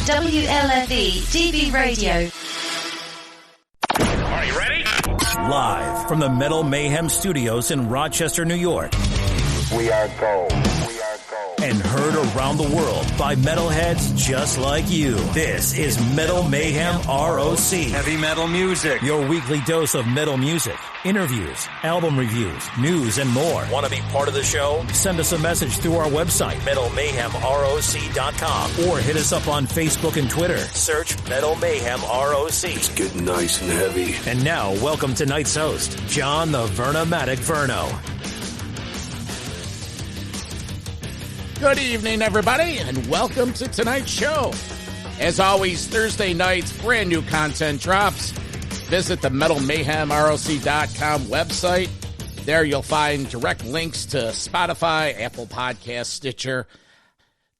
WLFE DB Radio. Are you ready? Live from the Metal Mayhem Studios in Rochester, New York. We are gold. And heard around the world by metalheads just like you. This is Metal Mayhem ROC. Heavy metal music. Your weekly dose of metal music, interviews, album reviews, news, and more. Want to be part of the show? Send us a message through our website, metalmayhemroc.com, or hit us up on Facebook and Twitter. Search Metal Mayhem ROC. It's getting nice and heavy. And now, welcome tonight's host, John the Vernomatic Verno. Good evening, everybody, and welcome to tonight's show. As always, Thursday nights, brand new content drops. Visit the metalmayhemroc.com website. There you'll find direct links to Spotify, Apple Podcasts, Stitcher.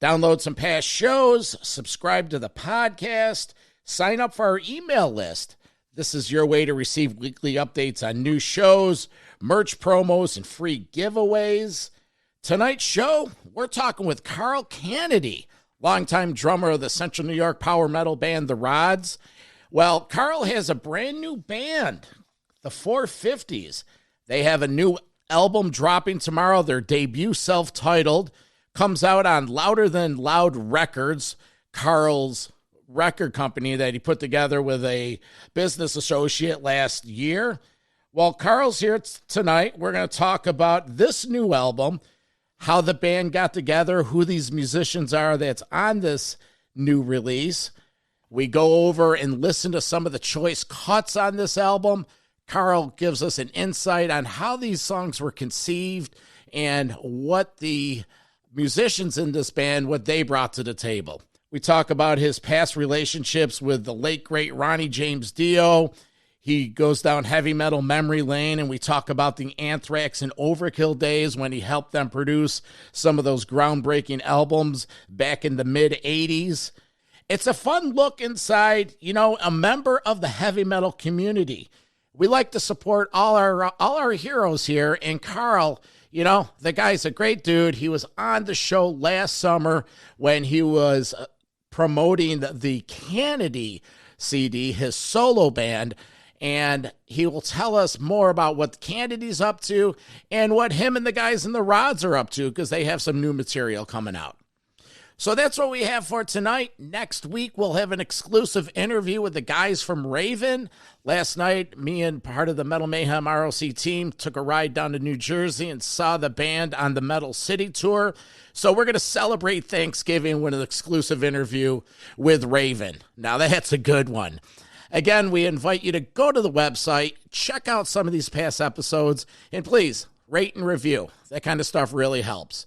Download some past shows, subscribe to the podcast, sign up for our email list. This is your way to receive weekly updates on new shows, merch promos, and free giveaways. Tonight's show, we're talking with Carl Canedy, longtime drummer of the Central New York power metal band The Rods. Well, Carl has a brand new band, the 450s. They have a new album dropping tomorrow. Their debut, self-titled, comes out on Louder Than Loud Records, Carl's record company that he put together with a business associate last year. Well, Carl's here tonight. We're going to talk about this new album, how the band got together, who these musicians are that's on this new release. We go over and listen to some of the choice cuts on this album. Carl gives us an insight on how these songs were conceived and what the musicians in this band, what they brought to the table. We talk about his past relationships with the late, great Ronnie James Dio. He goes down heavy metal memory lane, and we talk about the Anthrax and Overkill days when he helped them produce some of those groundbreaking albums back in the mid-'80s. It's a fun look inside, a member of the heavy metal community. We like to support all our heroes here, and Carl, the guy's a great dude. He was on the show last summer when he was promoting the Canedy CD, his solo band, and he will tell us more about what Canedy's up to and what him and the guys in the Rods are up to, because they have some new material coming out. So that's what we have for tonight. Next week, we'll have an exclusive interview with the guys from Raven. Last night, me and part of the Metal Mayhem ROC team took a ride down to New Jersey and saw the band on the Metal City tour. So we're going to celebrate Thanksgiving with an exclusive interview with Raven. Now, that's a good one. Again, we invite you to go to the website, check out some of these past episodes, and please rate and review. That kind of stuff really helps.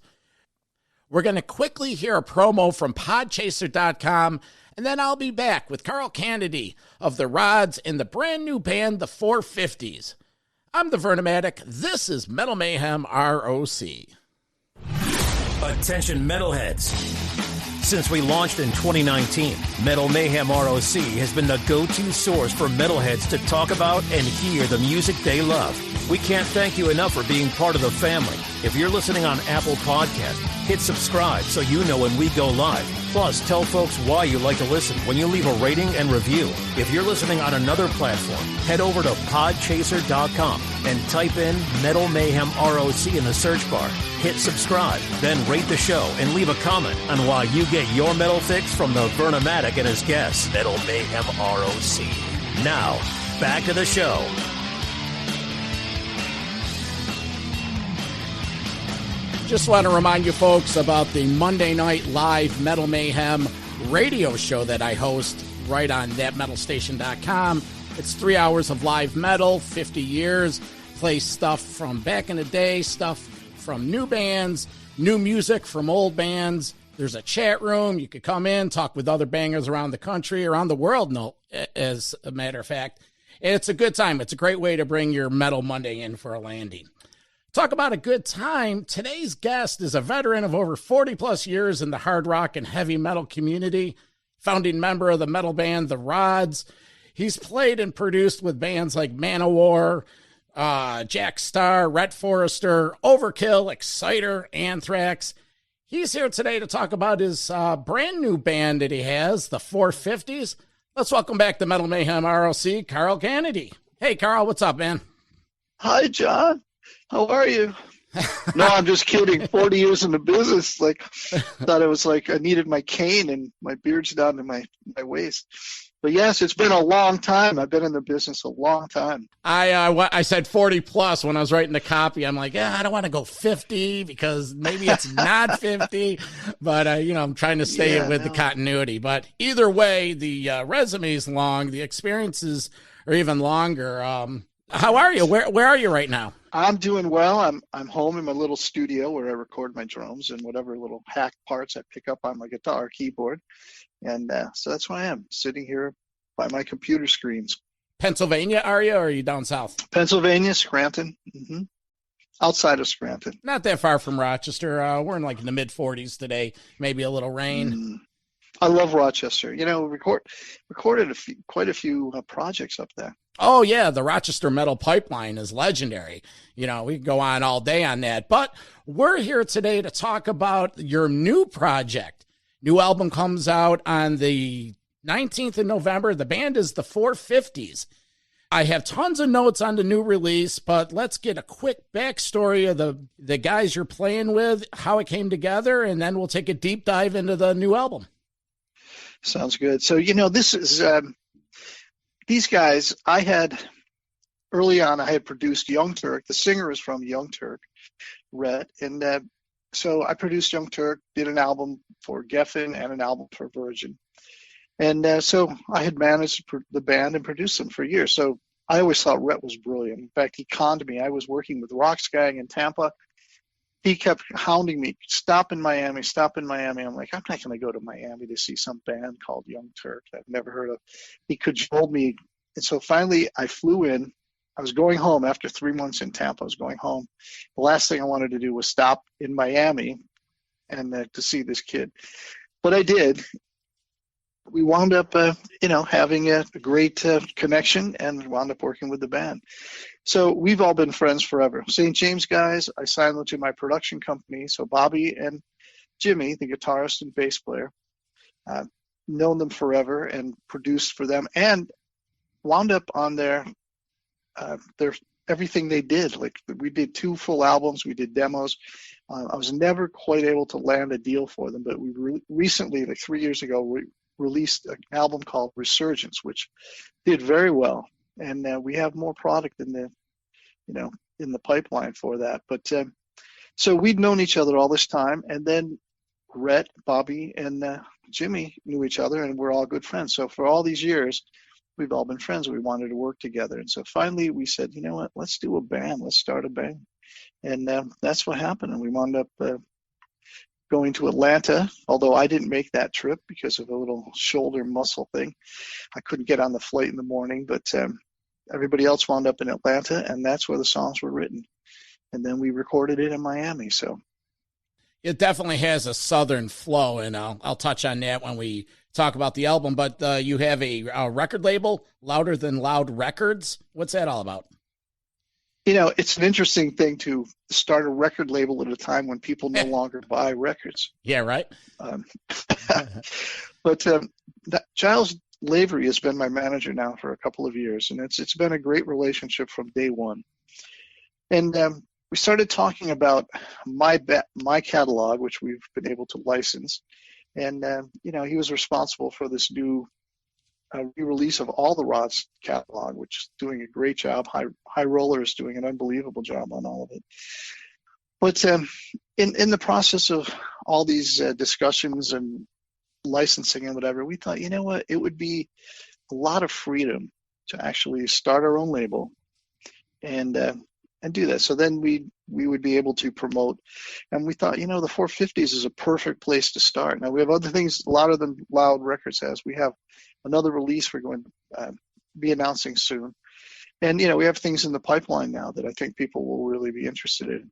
We're going to quickly hear a promo from podchaser.com, and then I'll be back with Carl Canedy of The Rods and the brand new band, the 450s. I'm the Vernomatic. This is Metal Mayhem ROC. Attention metalheads. Since we launched in 2019, Metal Mayhem ROC has been the go-to source for metalheads to talk about and hear the music they love. We can't thank you enough for being part of the family. If you're listening on Apple Podcasts, hit subscribe so you know when we go live. Plus, tell folks why you like to listen when you leave a rating and review. If you're listening on another platform, head over to podchaser.com and type in Metal Mayhem ROC in the search bar. Hit subscribe, then rate the show and leave a comment on why you get your metal fix from the Vernomatic and his guests, Metal Mayhem ROC. Now, back to the show. Just want to remind you folks about the Monday Night Live Metal Mayhem radio show that I host right on thatmetalstation.com. It's 3 hours of live metal, 50 years, play stuff from back in the day, stuff from new bands, new music from old bands. There's a chat room. You could come in, talk with other bangers around the country, around the world, no, as a matter of fact. And it's a good time. It's a great way to bring your Metal Monday in for a landing. Talk about a good time. Today's guest is a veteran of over 40-plus years in the hard rock and heavy metal community, founding member of the metal band The Rods. He's played and produced with bands like Manowar, Jack Starr, Rhett Forrester, Overkill, Exciter, Anthrax. He's here today to talk about his brand new band that he has, the 450s. Let's welcome back to Metal Mayhem ROC, Carl Canedy. Hey, Carl, what's up, man? Hi, John. How are you? No, I'm just kidding. 40 years in the business, thought it was like I needed my cane and my beard's down to my waist. But yes, it's been a long time. I've been in the business a long time. I said 40 plus when I was writing the copy. I'm like, I don't want to go 50 because maybe it's not 50. But, I'm trying to stay with the continuity. But either way, the resume is long. The experiences are even longer. How are you? Where are you right now? I'm doing well. I'm home in my little studio where I record my drums and whatever little hack parts I pick up on my guitar keyboard. And so that's why I am sitting here by my computer screens. Pennsylvania, are you, or are you down south? Pennsylvania, Scranton. Mm-hmm. Outside of Scranton. Not that far from Rochester. We're in the mid 40s today. Maybe a little rain. I love Rochester. Recorded quite a few projects up there. Oh, yeah. The Rochester Metal Pipeline is legendary. We can go on all day on that. But we're here today to talk about your new project. New album comes out on the 19th of November. The band is the 450s. I have tons of notes on the new release, but let's get a quick backstory of the guys you're playing with, how it came together, and then we'll take a deep dive into the new album. Sounds good. So, this is these guys. Early on, I had produced Young Turk. The singer is from Young Turk, Rhett. And so I produced Young Turk, did an album for Geffen and an album for Virgin. And so I had managed the band and produced them for years. So I always thought Rhett was brilliant. In fact, he conned me. I was working with Roxgang in Tampa. He kept hounding me, stop in Miami. I'm like, I'm not going to go to Miami to see some band called Young Turk I've never heard of. He cajoled me. And so finally I flew in. I was going home after 3 months in Tampa. I was going home. The last thing I wanted to do was stop in Miami and to see this kid. But I did. We wound up, having a great connection and wound up working with the band. So we've all been friends forever. St. James guys, I signed them to my production company. So Bobby and Jimmy, the guitarist and bass player, known them forever and produced for them and wound up on their everything they did. Like we did 2 full albums, we did demos. I was never quite able to land a deal for them, but we recently, 3 years ago, we released an album called Resurgence, which did very well. And we have more product in the pipeline for that. But so we'd known each other all this time, and then Rhett, Bobby, and Jimmy knew each other, and we're all good friends. So for all these years, we've all been friends. We wanted to work together. And so finally we said, you know what, let's do a band. Let's start a band. And that's what happened. And we wound up going to Atlanta, although I didn't make that trip because of a little shoulder muscle thing. I couldn't get on the flight in the morning, but everybody else wound up in Atlanta, and that's where the songs were written. And then we recorded it in Miami. So it definitely has a southern flow, and I'll touch on that when we talk about the album. But you have a record label, Louder Than Loud Records. What's that all about? It's an interesting thing to start a record label at a time when people no longer buy records. Yeah, right. But Giles Lavery has been my manager now for a couple of years, and it's been a great relationship from day one. And we started talking about my catalog, which we've been able to license. And, he was responsible for this new re-release of all the ROC's catalog, which is doing a great job. High Roller is doing an unbelievable job on all of it. But in the process of all these discussions and licensing and whatever, we thought, it would be a lot of freedom to actually start our own label and do that. So then we would be able to promote. And we thought, the 450s is a perfect place to start. Now we have other things, a lot of them Loud Records has. We have another release we're going to be announcing soon. And, we have things in the pipeline now that I think people will really be interested in.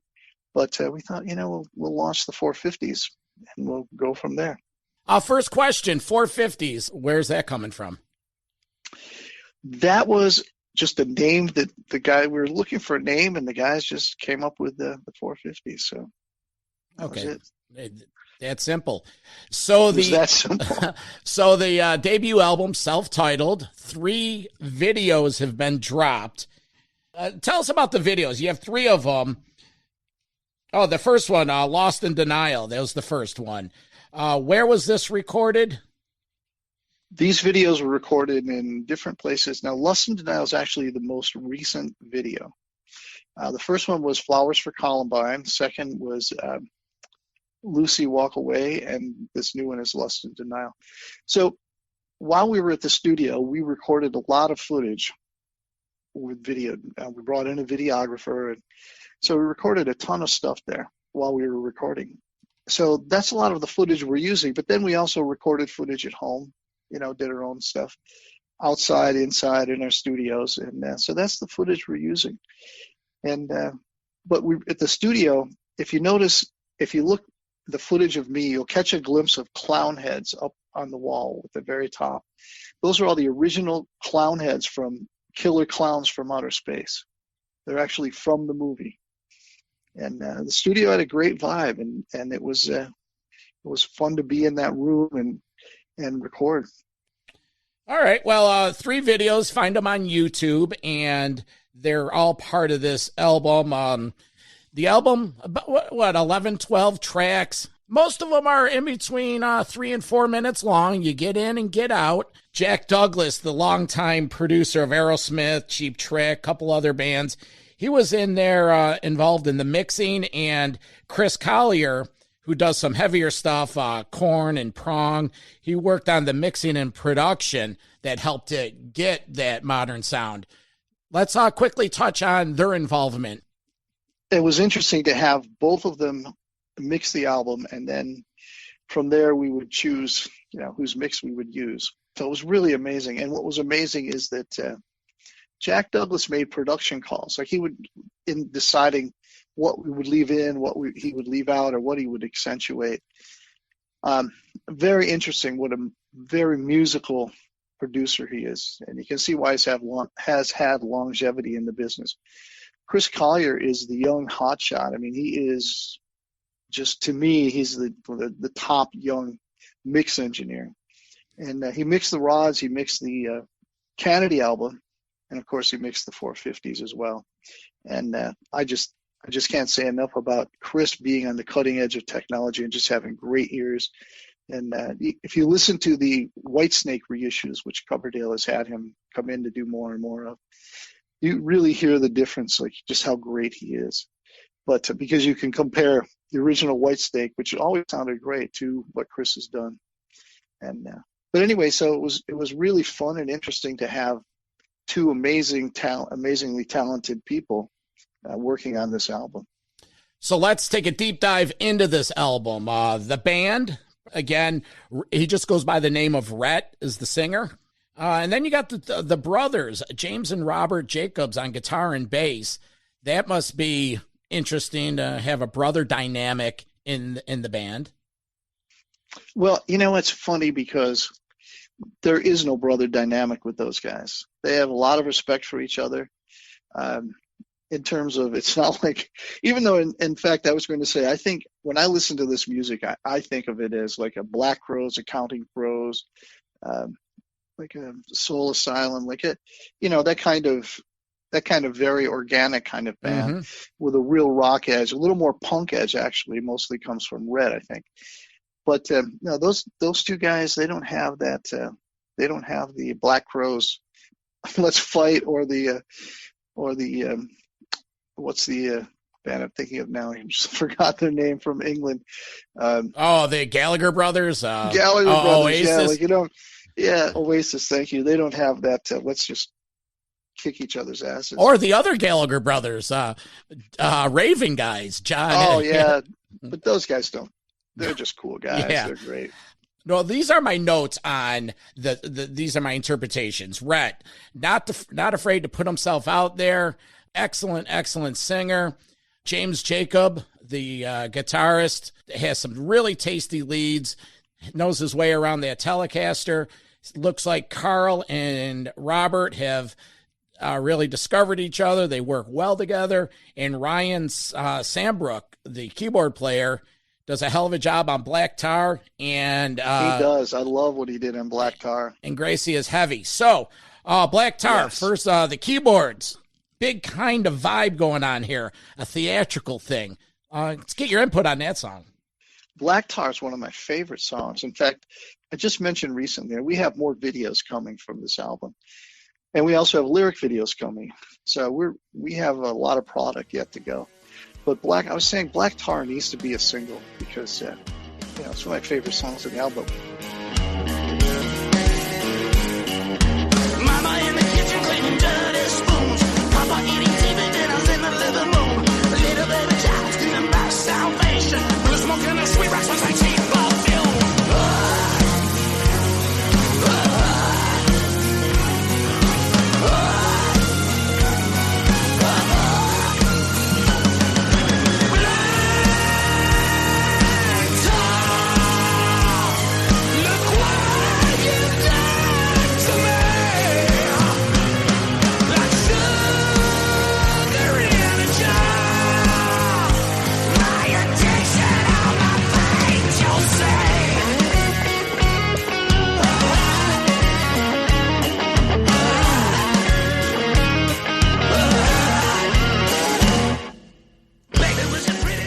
But we thought, we'll launch the 450s and we'll go from there. First question, 450s, where's that coming from? That was just a name that the guy, we were looking for a name, and the guys just came up with the 450s. So okay. That simple. So that simple. So the debut album, self-titled, 3 videos have been dropped. Tell us about the videos. You have 3 of them. Oh, the first one, Lost in Denial. That was the first one. Where was this recorded? These videos were recorded in different places. Now, Lost in Denial is actually the most recent video. The first one was Flowers for Columbine. The second was Lucy Walk Away, and this new one is Lost in Denial. So while we were at the studio, we recorded a lot of footage with video. We brought in a videographer, and so we recorded a ton of stuff there while we were recording. So that's a lot of the footage we're using, but then we also recorded footage at home, did our own stuff outside, inside, in our studios, and so that's the footage we're using. And but we at the studio, if you notice, if you look the footage of me, you'll catch a glimpse of clown heads up on the wall at the very top. Those are all the original clown heads from Killer Clowns from Outer Space. They're actually from the movie. And the studio had a great vibe, and it was fun to be in that room and record. All right. Well, 3 videos, find them on YouTube, and they're all part of this album. The album, about what, 11, 12 tracks. Most of them are in between 3 and 4 minutes long. You get in and get out. Jack Douglas, the longtime producer of Aerosmith, Cheap Trick, a couple other bands, he was in there involved in the mixing. And Chris Collier, who does some heavier stuff, Korn and Prong, he worked on the mixing and production that helped it get that modern sound. Let's quickly touch on their involvement. It was interesting to have both of them mix the album, and then from there we would choose, whose mix we would use. So it was really amazing. And what was amazing is that Jack Douglas made production calls. Like he would, in deciding what we would leave in, he would leave out, or what he would accentuate. Very interesting. What a very musical producer he is, and you can see why has had longevity in the business. Chris Collier is the young hotshot. I mean, he is just, to me, he's the top young mix engineer. And he mixed the rods, he mixed the Canedy album, and of course he mixed the 450s as well. And I just can't say enough about Chris being on the cutting edge of technology and just having great ears. And if you listen to the Whitesnake reissues, which Coverdale has had him come in to do more and more of, you really hear the difference, like just how great he is. But because you can compare the original Whitesnake, which always sounded great, to what Chris has done. And but anyway, so it was really fun and interesting to have 2 amazingly talented people working on this album. So let's take a deep dive into this album. The band, again, he just goes by the name of Rhett, is the singer. And then you got the brothers, James and Robert Jacobs, on guitar and bass. That must be interesting to have a brother dynamic in the band. Well, it's funny because there is no brother dynamic with those guys. They have a lot of respect for each other. In terms of, it's not like, even though in fact I was going to say, I think when I listen to this music, I think of it as like a Black Crowes, a Counting Crows, like a Soul Asylum, like it, that kind of very organic kind of band with a real rock edge, a little more punk edge actually, mostly comes from Red, I think. But no, those 2 guys, they don't have that. They don't have the Black Crowes, Let's Fight, or the what's the band I'm thinking of now? I just forgot their name, from England. The Gallagher brothers. Gallagher brothers. Oasis. Yeah, Oasis. Thank you. They don't have that. Let's just kick each other's asses. Or the other Gallagher brothers, Raven guys, John. Oh yeah, but those guys don't. They're just cool guys. Yeah. They're great. No, these are my notes on these are my interpretations. Rhett, not afraid to put himself out there. Excellent singer. James Jacob, the guitarist, has some really tasty leads. Knows his way around that Telecaster. Looks like Carl and Robert have really discovered each other. They work well together. And Ryan Sambrook, the keyboard player, does a hell of a job on Black Tar, and he does. I love what he did on Black Tar. And Gracie is heavy. So, Black Tar, Yes. first, the keyboards, big kind of vibe going on here, a theatrical thing. Let's get your input on that song. Black Tar is one of my favorite songs. In fact, I just mentioned recently, we have more videos coming from this album. And we also have lyric videos coming. So we have a lot of product yet to go. But I was saying Black Tar needs to be a single because it's one of my favorite songs on the album. Mama in the kitchen cleaning dirty spoons. Papa eating TV dinners in the living room. Little baby child screaming about salvation. We're smoking the sweet rocks with like cheap perfume.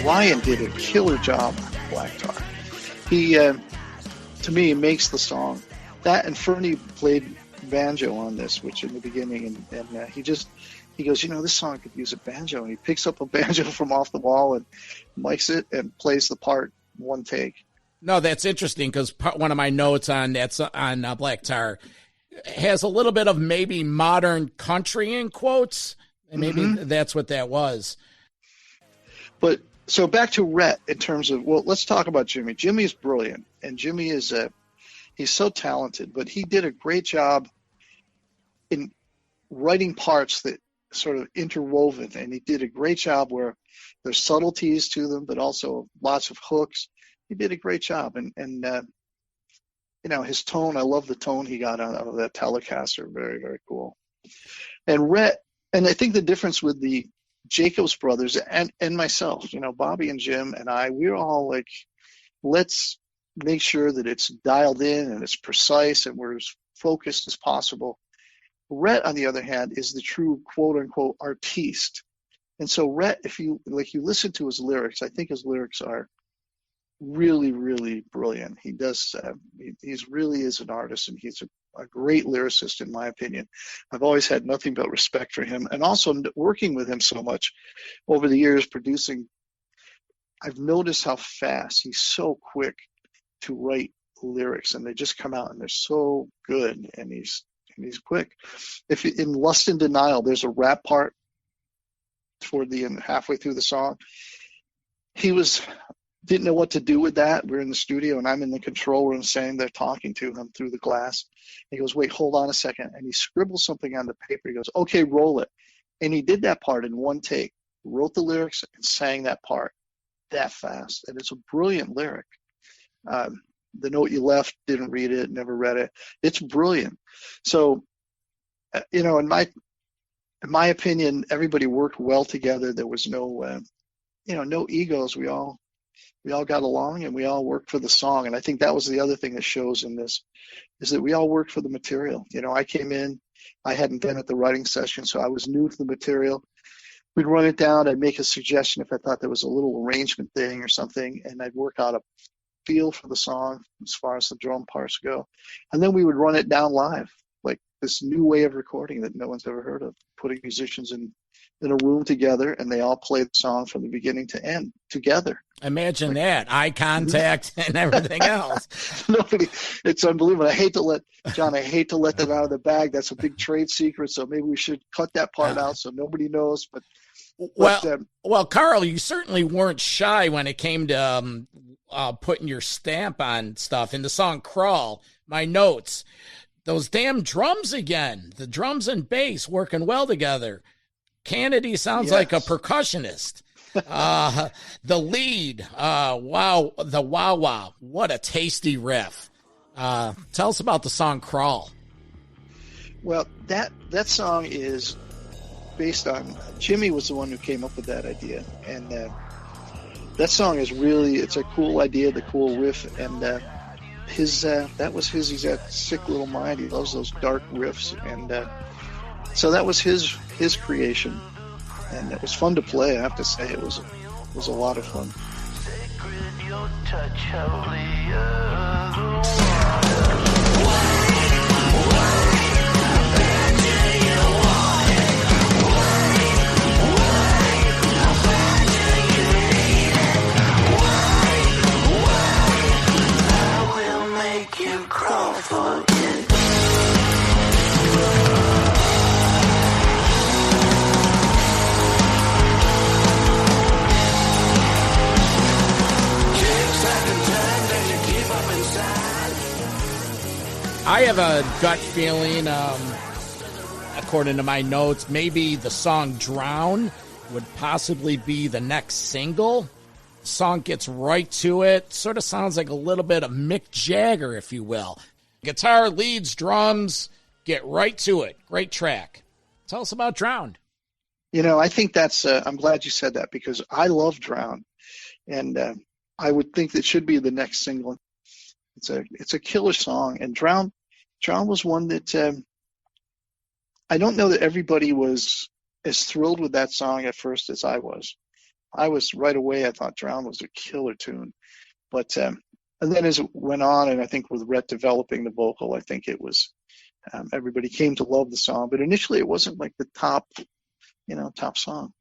Ryan did a killer job on Black Tar. He, to me, makes the song. That and Fernie played banjo on this, which in the beginning, and he goes, this song could use a banjo, and he picks up a banjo from off the wall and mics it and plays the part one take. No, that's interesting because one of my notes on Black Tar has a little bit of maybe modern country in quotes, and maybe that's what that was. But so back to Rhett in terms of, let's talk about Jimmy. Jimmy is brilliant, and Jimmy is he's so talented, but he did a great job in writing parts that sort of interwoven, and he did a great job where there's subtleties to them, but also lots of hooks. He did a great job, and his tone, I love the tone he got out of that Telecaster. Very, very cool. And Rhett, and I think the difference with the Jacobs brothers and myself, Bobby and Jim and I, we're all like, let's make sure that it's dialed in and it's precise and we're as focused as possible. Rhett, on the other hand, is the true quote unquote artiste. And so Rhett, if you listen to his lyrics, I think his lyrics are really, really brilliant. He does, he's really is an artist, and he's a great lyricist, in my opinion. I've always had nothing but respect for him, and also working with him so much over the years, producing, I've noticed how fast he's so quick to write lyrics, and they just come out and they're so good, and he's quick. If in Lust and Denial, there's a rap part toward the end, halfway through the song. He didn't know what to do with that. We're in the studio, and I'm in the control room saying they're talking to him through the glass. He goes, wait, hold on a second. And he scribbles something on the paper. He goes, okay, roll it. And he did that part in one take, wrote the lyrics and sang that part that fast. And it's a brilliant lyric. The Note You Left, didn't read it, never read it. It's brilliant. So, in my opinion, everybody worked well together. There was no egos. We all got along, and we all worked for the song. And I think that was the other thing that shows in this, is that we all worked for the material. I came in, I hadn't been at the writing session, so I was new to the material. We'd run it down. I'd make a suggestion if I thought there was a little arrangement thing or something, and I'd work out a feel for the song as far as the drum parts go. And then we would run it down live, like this new way of recording that no one's ever heard of, putting musicians in a room together, and they all play the song from the beginning to end together. Imagine that, eye contact and everything else. It's unbelievable. I hate to let them out of the bag. That's a big trade secret, so maybe we should cut that part out so nobody knows. Well, Carl, you certainly weren't shy when it came to putting your stamp on stuff. In the song Crawl, my notes, those damn drums again, the drums and bass working well together. Canedy sounds like a percussionist. The lead, wow, the wah-wah, what a tasty riff. Tell us about the song Crawl. Well, that song is based on, Jimmy was the one who came up with that idea. And that song is really, it's a cool idea, the cool riff, and that was his. He's got a sick little mind. He loves those dark riffs, and so that was his creation, and it was fun to play. I have to say, it was a lot of fun. I have a gut feeling, according to my notes, maybe the song Drown would possibly be the next single. The song gets right to it. Sort of sounds like a little bit of Mick Jagger, if you will. Guitar, leads, drums, get right to it. Great track. Tell us about Drown. I think that's, I'm glad you said that, because I love Drown. And I would think that should be the next single. It's a killer song, and Drown was one that I don't know that everybody was as thrilled with that song at first as I was. I was right away. I thought Drown was a killer tune, but and then as it went on, and I think with Rhett developing the vocal, I think it was everybody came to love the song. But initially, it wasn't like the top song.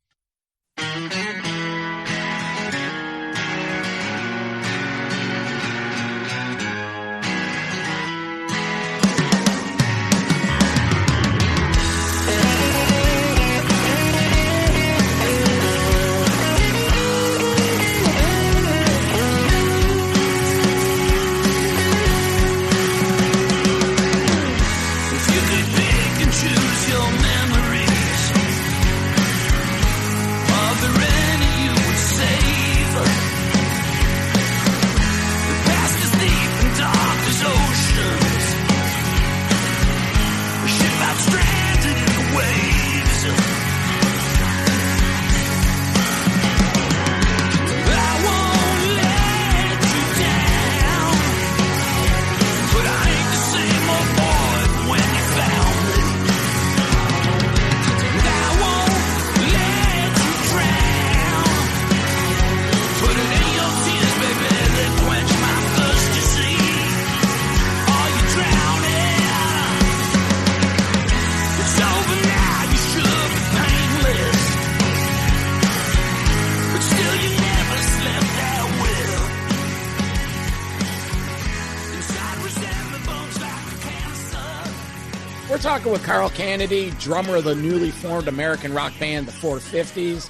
Talking with Carl Canedy, drummer of the newly formed American rock band, the 450s.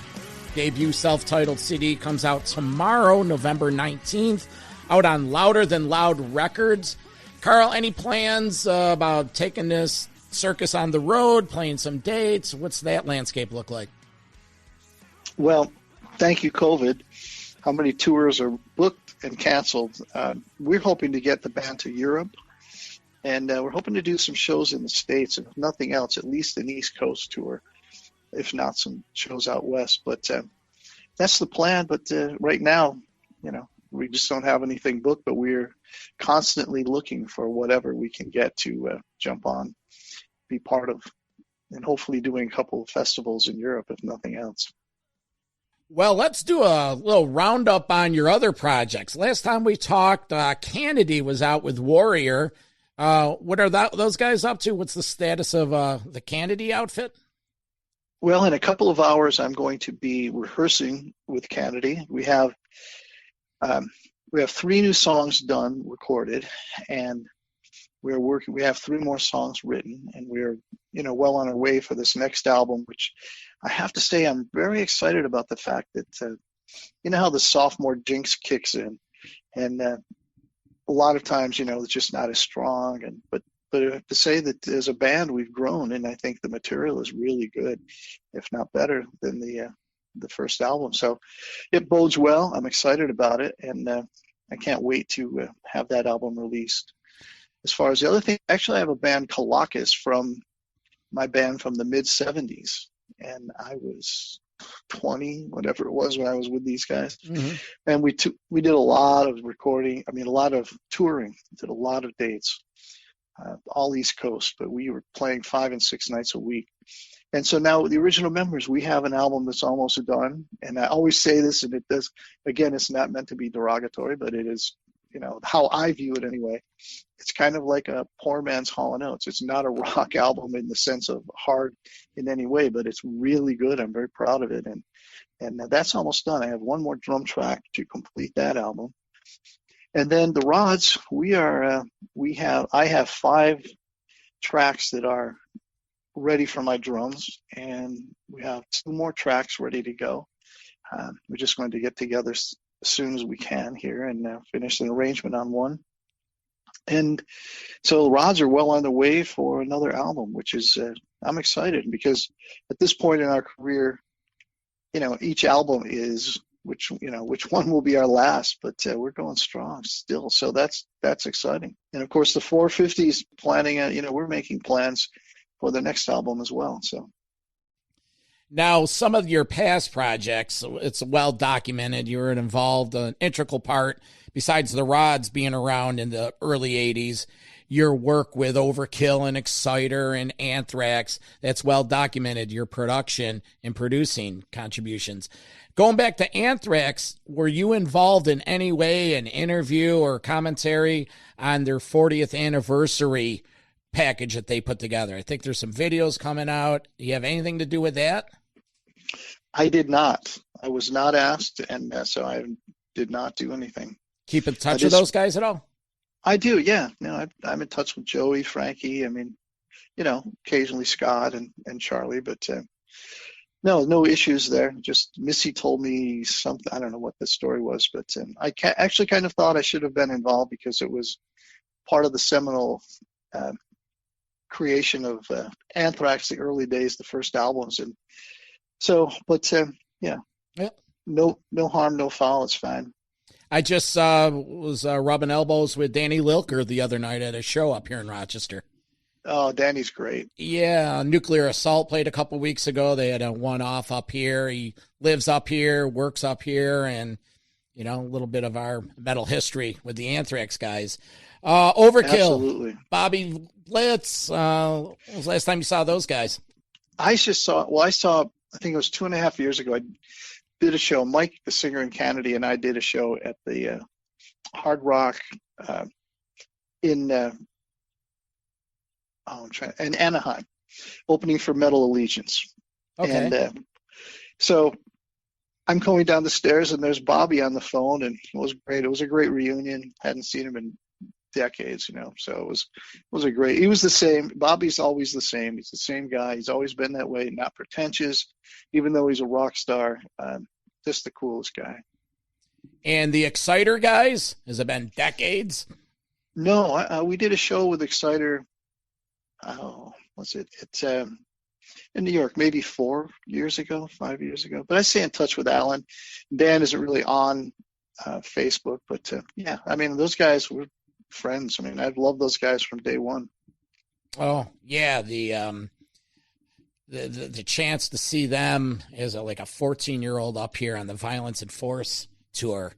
Debut self-titled CD comes out tomorrow, November 19th, out on Louder Than Loud Records. Carl, any plans about taking this circus on the road, playing some dates? What's that landscape look like? Well, thank you, COVID. How many tours are booked and canceled? We're hoping to get the band to Europe. And we're hoping to do some shows in the States, and if nothing else, at least an East Coast tour, if not some shows out West. But that's the plan. But right now, we just don't have anything booked, but we're constantly looking for whatever we can get to jump on, be part of, and hopefully doing a couple of festivals in Europe, if nothing else. Well, let's do a little roundup on your other projects. Last time we talked, Canedy was out with Warrior. What are those guys up to? What's the status of the Canedy outfit? Well, in a couple of hours, I'm going to be rehearsing with Canedy. We have 3 new songs done, recorded, and we're working. We have 3 more songs written, and we're well on our way for this next album. Which I have to say, I'm very excited about the fact that how the sophomore jinx kicks in, and a lot of times, it's just not as strong. But I have to say that as a band, we've grown, and I think the material is really good, if not better than the first album. So it bodes well. I'm excited about it, and I can't wait to have that album released. As far as the other thing, actually, I have a band, Colossus, from my band from the mid-'70s, and I was 20, whatever it was when I was with these guys. Mm-hmm. And we did a lot of recording. I mean, a lot of touring. Did a lot of dates, all East Coast. But we were playing 5 and 6 nights a week. And so now with the original members, we have an album that's almost done. And I always say this, and it does. Again, it's not meant to be derogatory, but it is. How I view it anyway. It's kind of like a poor man's Hall & Oates. It's not a rock album in the sense of hard in any way, but it's really good. I'm very proud of it. And that's almost done. I have one more drum track to complete that album. And then the rods, I have 5 tracks that are ready for my drums, and we have 2 more tracks ready to go. We're just going to get together as soon as we can here and finish an arrangement on one. And so the rods are well on the way for another album, which is I'm excited because at this point in our career, each album is which one will be our last, but we're going strong still. So that's exciting. And of course the 450s planning, we're making plans for the next album as well. So. Now, some of your past projects, it's well documented. You were involved, an integral part, besides the rods being around in the early 80s, your work with Overkill and Exciter and Anthrax. That's well documented, your production and producing contributions. Going back to Anthrax, were you involved in any way, an interview or commentary on their 40th anniversary package that they put together? I think there's some videos coming out. Do you have anything to do with that? I did not. I was not asked, and so I did not do anything. Keep in touch with those guys at all? I do, yeah. I'm in touch with Joey, Frankie. I mean, occasionally Scott and Charlie, but no issues there. Just Missy told me something. I don't know what the story was, but I actually kind of thought I should have been involved because it was part of the seminal creation of Anthrax, the early days, the first albums, and so. But yeah, no harm, no foul. It's fine. I just was rubbing elbows with Danny Lilker the other night at a show up here in Rochester. Oh, Danny's great. Yeah, Nuclear Assault played a couple weeks ago. They had a one-off up here. He lives up here, works up here, and a little bit of our metal history with the Anthrax guys. Overkill, absolutely. Bobby Blitz. When was the last time you saw those guys? I think it was 2.5 years ago. I did a show. Mike, the singer in Canedy, and I did a show at the Hard Rock in Anaheim, opening for Metal Allegiance. Okay. And so I'm going down the stairs, and there's Bobby on the phone, and it was great. It was a great reunion. Hadn't seen him in decades, so it was a great. He was the same. Bobby's always the same. He's the same guy. He's always been that way, not pretentious, even though he's a rock star. Just the coolest guy. And the Exciter guys, has it been decades? No, we did a show with Exciter. Was it? It's in New York, maybe 5 years ago. But I stay in touch with Alan. Dan isn't really on Facebook, but yeah, I mean, those guys were friends. I mean, I've loved those guys from day one. Oh yeah, the chance to see them as like a 14-year-old up here on the Violence and Force tour,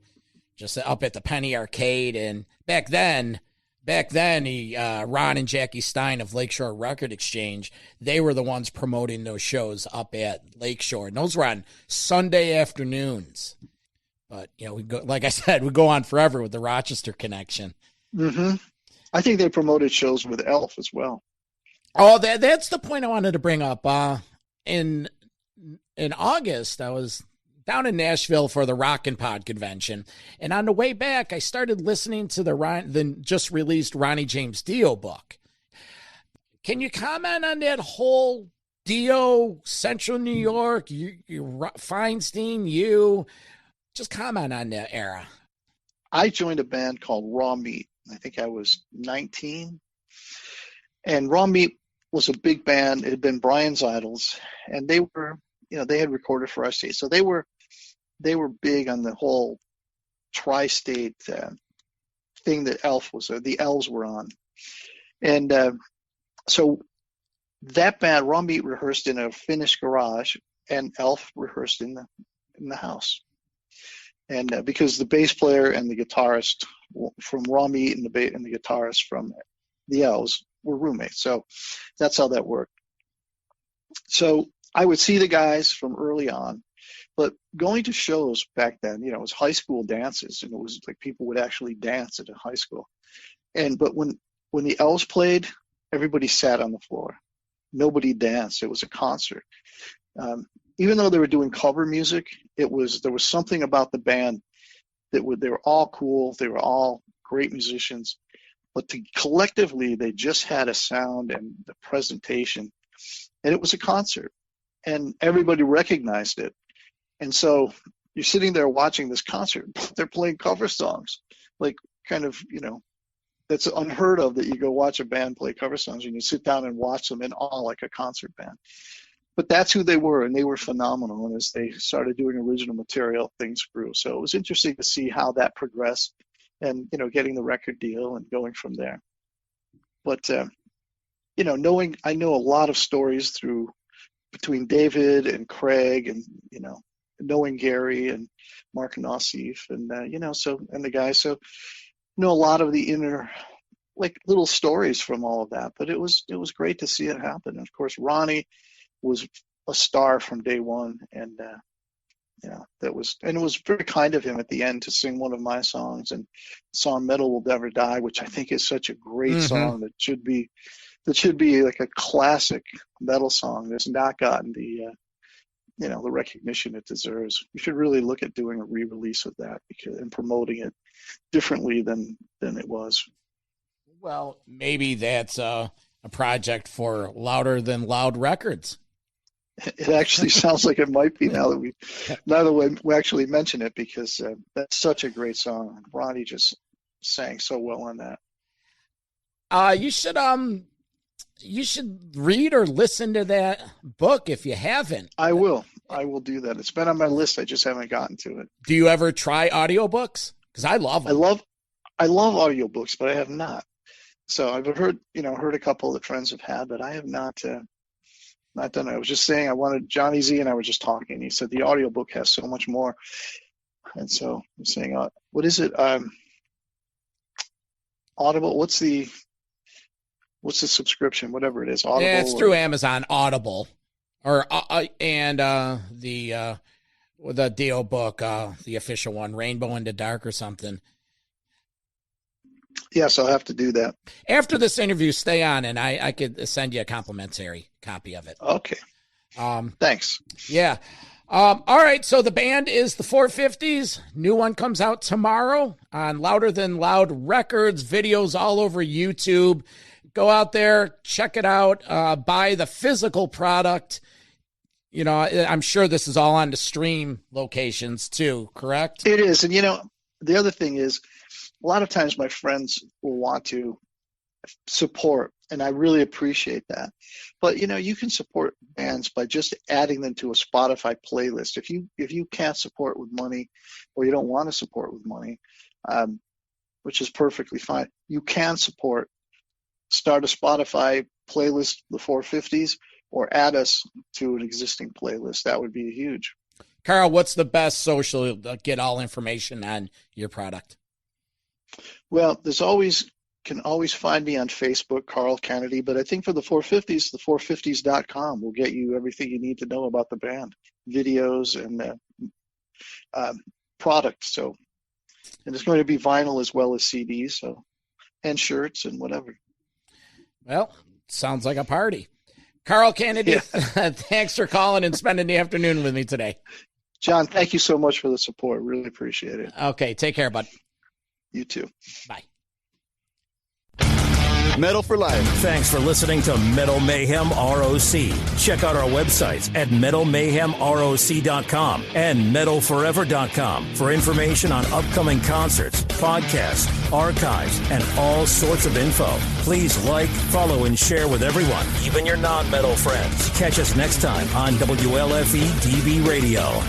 just up at the Penny Arcade, and back then, Ron and Jackie Stein of Lakeshore Record Exchange, they were the ones promoting those shows up at Lakeshore, and those were on Sunday afternoons. But we go, like I said, we go on forever with the Rochester connection. Mm-hmm. I think they promoted shows with Elf as well. Oh, that's the point I wanted to bring up. In August, I was down in Nashville for the Rockin' Pod convention, and on the way back, I started listening to the just released Ronnie James Dio book. Can you comment on that whole Dio, Central New York, you Feinstein, you? Just comment on that era. I joined a band called Raw Meat. I think I was 19. And Raw Meat was a big band. It had been Brian's Idols. And they were, they had recorded for RC. So they were big on the whole tri-state thing that the Elves were on. And so that band, Raw Meat, rehearsed in a Finnish garage and Elf rehearsed in the house. And because the bass player and the guitarist from Raw Meat and the guitarist from the Elves were roommates, so that's how that worked. So I would see the guys from early on, but going to shows back then, it was high school dances, and it was like people would actually dance at a high school. But when the Elves played, everybody sat on the floor. Nobody danced. It was a concert. Even though they were doing cover music, there was something about the band they were all cool. They were all great musicians, but collectively they just had a sound and the presentation, and it was a concert, and everybody recognized it. And so you're sitting there watching this concert. They're playing cover songs, like kind of, that's unheard of, that you go watch a band play cover songs and you sit down and watch them in awe like a concert band. But that's who they were, and they were phenomenal. And as they started doing original material, things grew. So it was interesting to see how that progressed, and getting the record deal and going from there. But I know a lot of stories between David and Craig, and knowing Gary and Mark Nassif, and and the guys. So a lot of the inner, like, little stories from all of that. But it was great to see it happen. And of course, Ronnie was a star from day one, and it was very kind of him at the end to sing one of my songs, and the song "Metal Will Never Die," which I think is such a great song that should be like a classic metal song that's not gotten the the recognition it deserves. We should really look at doing a re-release of that and promoting it differently than it was. Well, maybe that's a project for Louder Than Loud Records. It actually sounds like it might be now that we actually mention it, because that's such a great song. Ronnie just sang so well on that. You should read or listen to that book if you haven't. I will do that. It's been on my list. I just haven't gotten to it. Do you ever try audiobooks? Because I love them. I love audiobooks, but I have not. So I've heard a couple that friends have had, but I have not done it. I was just saying, I wanted Johnny Z, and I were just talking. He said the audiobook has so much more. And so I'm saying, what is it? Audible. What's the subscription? Whatever it is. Audible. Yeah, it's through Amazon Audible, and the Dio book, the official one, Rainbow into Dark or something. Yes, I'll have to do that. After this interview, stay on, and I could send you a complimentary copy of it. Okay. Thanks. Yeah. All right, so the band is the 450s. New one comes out tomorrow on Louder Than Loud Records. Videos all over YouTube. Go out there, check it out, buy the physical product. I'm sure this is all on the stream locations too, correct? It is. And, the other thing is, a lot of times my friends will want to support, and I really appreciate that. But, you can support bands by just adding them to a Spotify playlist. If you can't support with money, or you don't want to support with money, which is perfectly fine, you can start a Spotify playlist, the 450s, or add us to an existing playlist. That would be huge. Carl, what's the best social to get all information on your product? Well, can always find me on Facebook, Carl Canedy, but I think for the 450s, the 450s.com will get you everything you need to know about the band, videos and product. So, and it's going to be vinyl as well as CDs, so, and shirts and whatever. Well, sounds like a party. Carl Canedy, yeah. Thanks for calling and spending the afternoon with me today. John, thank you so much for the support. Really appreciate it. Okay, take care, bud. You too. Bye. Metal for Life. Thanks for listening to Metal Mayhem ROC. Check out our websites at metalmayhemroc.com and metalforever.com for information on upcoming concerts, podcasts, archives, and all sorts of info. Please like, follow, and share with everyone, even your non-metal friends. Catch us next time on WLFE DB Radio.